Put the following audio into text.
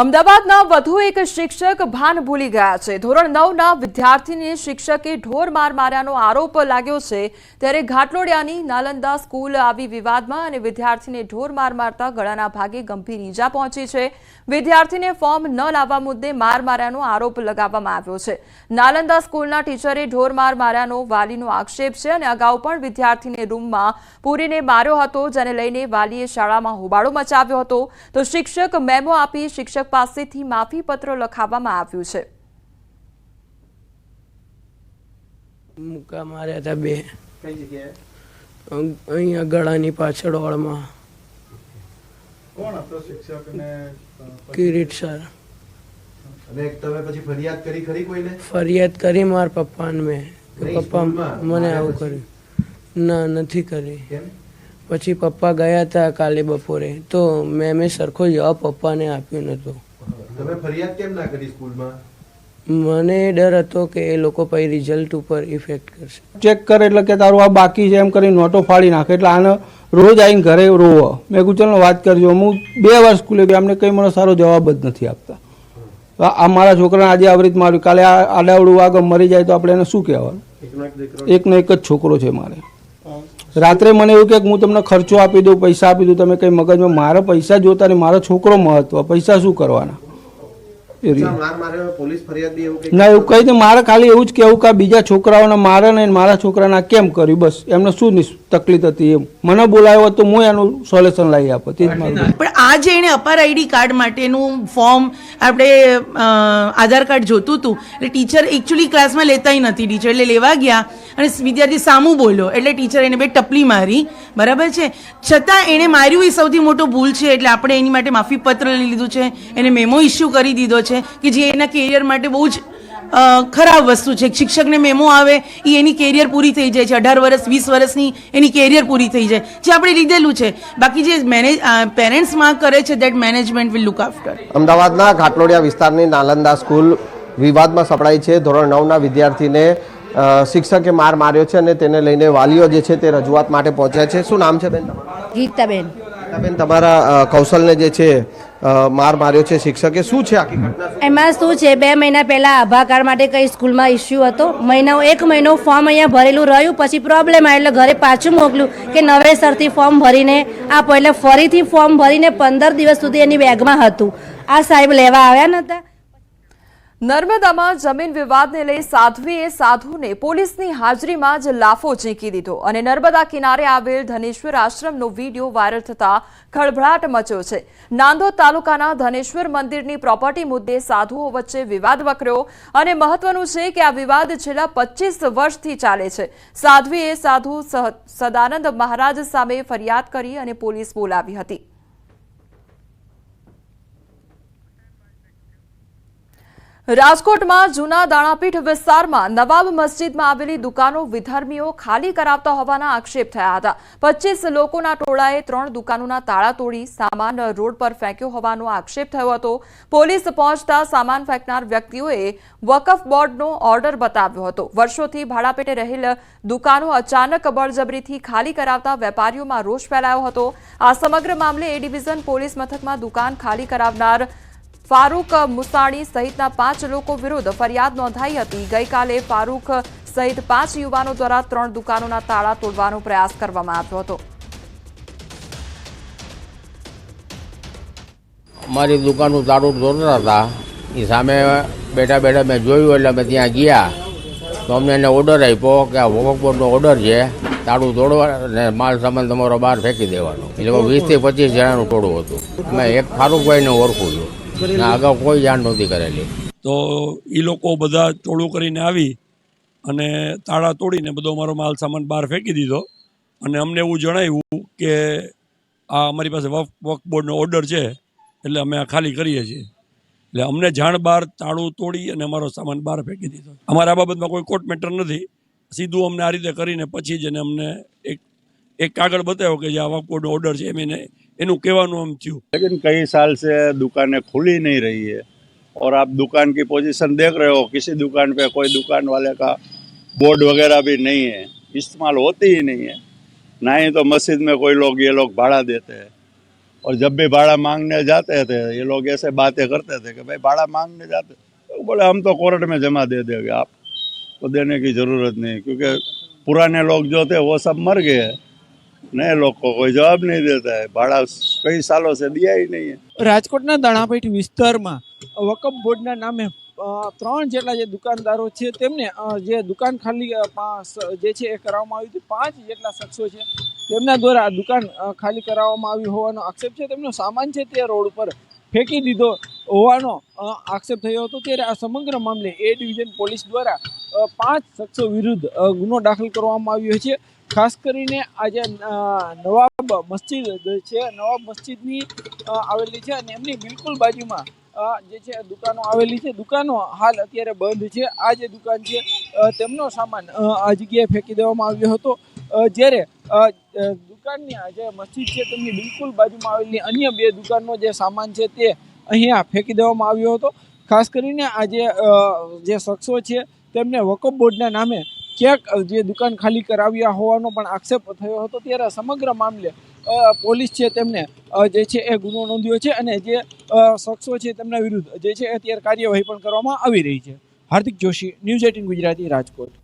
અમદાવાદના વધુ એક શિક્ષક ભાન ભૂલી ગયા છે। ધોરણ 9ના વિદ્યાર્થીને શિક્ષકે ઢોર માર માર્યાનો આરોપ લાગ્યો છે, ત્યારે ઘાટલોડિયાની નાલંદા સ્કૂલ આવી વિવાદમાં અને વિદ્યાર્થીને ઢોર માર મારતા ગળાના ભાગે ગંભીર ઈજા પહોંચી છે। વિદ્યાર્થીને ફોર્મ ન લાવવા મુદ્દે માર માર્યાનો આરોપ લગાવવામાં આવ્યો છે। નાલંદા સ્કૂલના ટીચરે ઢોર માર માર્યાનો વાલીનો આક્ષેપ છે અને અગાઉ પણ વિદ્યાર્થીને રૂમમાં પૂરીને માર્યો હતો, જેને લઈને વાલીએ શાળામાં હોબાળો મચાવ્યો હતો। તો શિક્ષક મેમો આપી શિક્ષક પાસેથી માફી પત્ર લખાવવામાં આવ્યું છે। મુક્કા માર્યા હતા બે, કઈ જગ્યાએ? અહીંયા ગળાની પાછળ વાળમાં। કોણ હતો શિક્ષક અને કિરીટ સર। અને તમે પછી ફરિયાદ કરી ખરી કોઈને? ફરિયાદ કરી માર પપ્પાને મેં, પપ્પા મને આવું કર્યું। ના, નથી કરી। પછી પપ્પા ગયા હતા કાલે બપોરે, તો મેં સરખો જવાબ પપ્પાને આપ્યો નતો। તમે ફરિયાદ કેમ ના કરી સ્કૂલમાં? મને ડર હતો કે એ લોકો પછી રિઝલ્ટ ઉપર ઇફેક્ટ કરશે। ચેક કરે એટલે કે તારું આ બાકી છે એમ કરી નોટો ફાડી નાખે, એટલે આને રોજ આવીને ઘરે રોવો। મેં કીધું ચાલો વાત કરજો। હું 2 વાર સ્કૂલે ગયો, અમને કંઈ મને સારો જવાબ જ નથી આપતા। આ મારા છોકરાને આજે આવી રીત માર્યું, કાલે આ આડાવડું આગળ મરી જાય તો આપણે એને શું કહેવાનું? એકનો એક જ છોકરો છે મારે। રાત્રે મને એવું કે હું તમને ખર્ચો આપી દઉં, પૈસા આપી દઉં, તમે કંઈ મગજમાં, મારા પૈસા જોતા નહીં, મારો છોકરો મહત્વ, પૈસા શું કરવાના? ના, એવું કહી દે, મારે ખાલી એવું જ કહેવું કે બીજા છોકરાઓને મારે ને મારા છોકરાને કેમ કર્યું, બસ એમને શું તકલીફ હતી એમ મને બોલાવ્યો તો હું એનું સોલ્યુશન લાવી આપો। પણ આ જે એને અપાર આઈડી કાર્ડ માટેનું ફોર્મ આપણે આધાર કાર્ડ જોતું હતું, એટલે ટીચર એકચ્યુઅલી ક્લાસમાં લેતા નથી ટીચર, એટલે લેવા ગયા અને વિદ્યાર્થી સામું બોલ્યો એટલે ટીચર એને બે ટપલી મારી, બરાબર છે। છતાં એણે માર્યું એ સૌથી મોટો ભૂલ છે, એટલે આપણે એની માટે માફી પત્ર લઈ લીધું છે, એને મેમો ઇસ્યુ કરી દીધો છે કે જે એના કેરિયર માટે બહુ જ ખરાબ વસ્તુ છે। શિક્ષકને મેમો આવે એ એની કેરિયર પૂરી થઈ જાય છે, 18 વર્ષ 20 વર્ષની એની કેરિયર પૂરી થઈ જાય, જે આપણે લીધેલું છે। બાકી જે પેરેન્ટ્સ માંગ કરે છે that management will look after. અમદાવાદના ઘાટલોડિયા વિસ્તારની નાલંદા સ્કૂલ વિવાદમાં સપડાઈ છે। ધોરણ 9ના વિદ્યાર્થીને શિક્ષકે માર માર્યો છે અને તેને લઈને વાલીઓ જે છે તે રજૂઆત માટે પહોંચ્યા છે। શું નામ છે બેન તમારું? ગીતાબેન। ગીતાબેન, તમારા કૌશલને જે છે માર માર્યો છે શિક્ષકે, શું છે આખી ઘટના? એમાં શું છે, 2 મહિના પહેલા આભા કાર્ડ માટે કઈ સ્કૂલમાં ઇસ્યુ હતો, 1 મહિનો ફોર્મ અહીંયા ભરેલું રહ્યું, પછી પ્રોબ્લેમ આવ્યો એટલે ઘરે પાછું મોકલ્યું કે નવેસરથી ફોર્મ ભરીને આપો, એટલે ફરીથી ફોર્મ ભરીને 15 દિવસ સુધી એની બેગમાં હતું। આ સાહેબ લેવા આવ્યા નતા। નર્મદામાં જમીન વિવાદને લઈ સાધ્વીએ સાધુને પોલીસની હાજરીમાં જ લાફો ઝીંકી દીધો અને નર્મદા કિનારે આવેલ ધનેશ્વર આશ્રમનો વિડીયો વાયરલ થતા ખળભળાટ મચ્યો છે। નાંદોદ તાલુકાના ધનેશ્વર મંદિરની પ્રોપર્ટી મુદ્દે સાધુઓ વચ્ચે વિવાદ વકર્યો અને મહત્વનું છે કે આ વિવાદ છેલ્લા 25 વર્ષથી ચાલે છે। સાધ્વીએ સાધુ સદાનંદ મહારાજ સામે ફરિયાદ કરી અને પોલીસ બોલાવી હતી। રાજકોટમાં જૂના દાણાપીઠ વિસ્તારમાં નવાબ મસ્જિદમાં આવેલી દુકાનો વિધર્મીઓ ખાલી કરાવતા હોવાના આક્ષેપ થયા હતા। 25 લોકોના ટોળાએ 3 દુકાનોના તાળા તોડી સામાન રોડ પર ફેંક્યો હોવાનો આક્ષેપ થયો હતો। પોલીસ પહોંચતા સામાન ફેંકનાર વ્યક્તિઓએ વકફ બોર્ડનો ઓર્ડર બતાવ્યો હતો। વર્ષોથી ભાડાપેટે રહેલ દુકાનો અચાનક બળજબરીથી ખાલી કરાવતા વેપારીઓમાં રોષ ફેલાયો હતો। આ સમગ્ર મામલે એ ડિવિઝન પોલીસ મથકમાં દુકાન ખાલી કરાવનાર ફારૂક મુસાણી સહિતના 5 લોકો વિરુદ્ધ ફરિયાદ નોંધાઈ હતી। ગઈકાલે ફારૂક સહિત 5 યુવાનો દ્વારા 3 દુકાનોના તાળા તોડવાનો પ્રયાસ કરવામાં આવ્યો હતો। અમારી દુકાનનું તાળું તોડતા હતા, એ સામે બેઠા બેઠા મેં જોયું એટલે અમે ત્યાં ગયા તો અમને એને ઓર્ડર આપ્યો કે આ વકફ બોર્ડનો ઓર્ડર છે, તાળું તોડવા અને માલ સામાન તમારો બહાર ફેંકી દેવાનો। એટલે 20 થી 25 જણાનું ટોળું હતું। મેં એક ફારૂકભાઈને ઓળખું છું, અગાઉ કોઈ જાણ નહોતી કરેલી। તો એ લોકો બધા ટોળું કરીને આવી અને તાળા તોડીને બધો અમારો માલ સામાન બહાર ફેંકી દીધો અને અમને એવું જણાવ્યું કે આ અમારી પાસે વકફ બોર્ડનો ઓર્ડર છે એટલે અમે આ ખાલી કરીએ છીએ। એટલે અમને જાણ બહાર તાળું તોડી અને અમારો સામાન બહાર ફેંકી દીધો। અમારા બાબતમાં કોઈ કોર્ટ મેટર નથી, સીધું અમને આ રીતે કરીને પછી જ અમને એક કાગળ બતાવ્યો કે જે આ વકફ બોર્ડનો ઓર્ડર છે, એમ એનું કહેવાનું આમ થયું। लेकिन कई साल से दुकानें खुली नहीं रही है और आप दुकान की पोजीशन देख रहे हो, किसी दुकान पे कोई दुकान वाले का बोर्ड वगैरह भी नहीं है, इस्तेमाल होती ही नहीं है। ना ही तो मस्जिद में कोई लोग ये लोग भाड़ा देते हैं। और जब भी भाड़ा मांगने जाते थे ये लोग ऐसे बातें करते थे कि भाई भाड़ा मांगने जाते, तो बोले हम तो कोर्ट में जमा दे देंगे, आपको देने की ज़रूरत नहीं, क्योंकि पुराने लोग जो थे वो सब मर गए हैं, नए लोग को कोई जवाब नहीं देता है, भाड़ा कई सालों से दिया ही नहीं है। રાજકોટના દાણાપેઠ વિસ્તારમાં વકફ બોર્ડના નામે 3 જેટલા જે દુકાનદારો છે તેમને જે દુકાન ખાલી જે છે એ કરાવવામાં આવી હતી. 5 જેટલા શખ્સો છે તેમના દ્વારા આ દુકાન ખાલી કરાવવામાં આવી હોવાનો આક્ષેપ છે. તેમનો સામાન છે તે રોડ ઉપર ફેંકી દીધો હોવાનો આક્ષેપ થયો હતો. ત્યારે આ સમગ્ર મામલે એ ડિવિઝન પોલીસ દ્વારા 5 શખ્સો વિરુદ્ધ ગુનો દાખલ કરવામાં આવ્યો છે. ખાસ કરીને આજે નવાબ મસ્જિદ છે, નવાબ મસ્જિદની આવેલી છે અને એમની બિલકુલ બાજુમાં જે છે દુકાનો આવેલી છે. દુકાનો હાલ અત્યારે બંધ છે. આ જે દુકાન છે તેમનો સામાન આ જગ્યાએ ફેંકી દેવામાં આવ્યો હતો. જ્યારે દુકાનની જે મસ્જિદ છે તેમની બિલકુલ બાજુમાં આવેલી અન્ય 2 દુકાનનો જે સામાન છે તે અહીંયા ફેંકી દેવામાં આવ્યો હતો. ખાસ કરીને આ જે શખ્સો છે તેમને વકફ બોર્ડના નામે ક્યાંક જે દુકાન ખાલી કરાવ્યા હોવાનો પણ આક્ષેપ થયો હતો. ત્યારે સમગ્ર મામલે પોલીસ છે તેમને જે છે એ ગુનો નોંધ્યો છે અને જે શખ્સો છે તેમના વિરુદ્ધ જે છે અત્યારે કાર્યવાહી પણ કરવામાં આવી રહી છે. હાર્દિક જોશી, ન્યૂઝ 18 ગુજરાતી, રાજકોટ.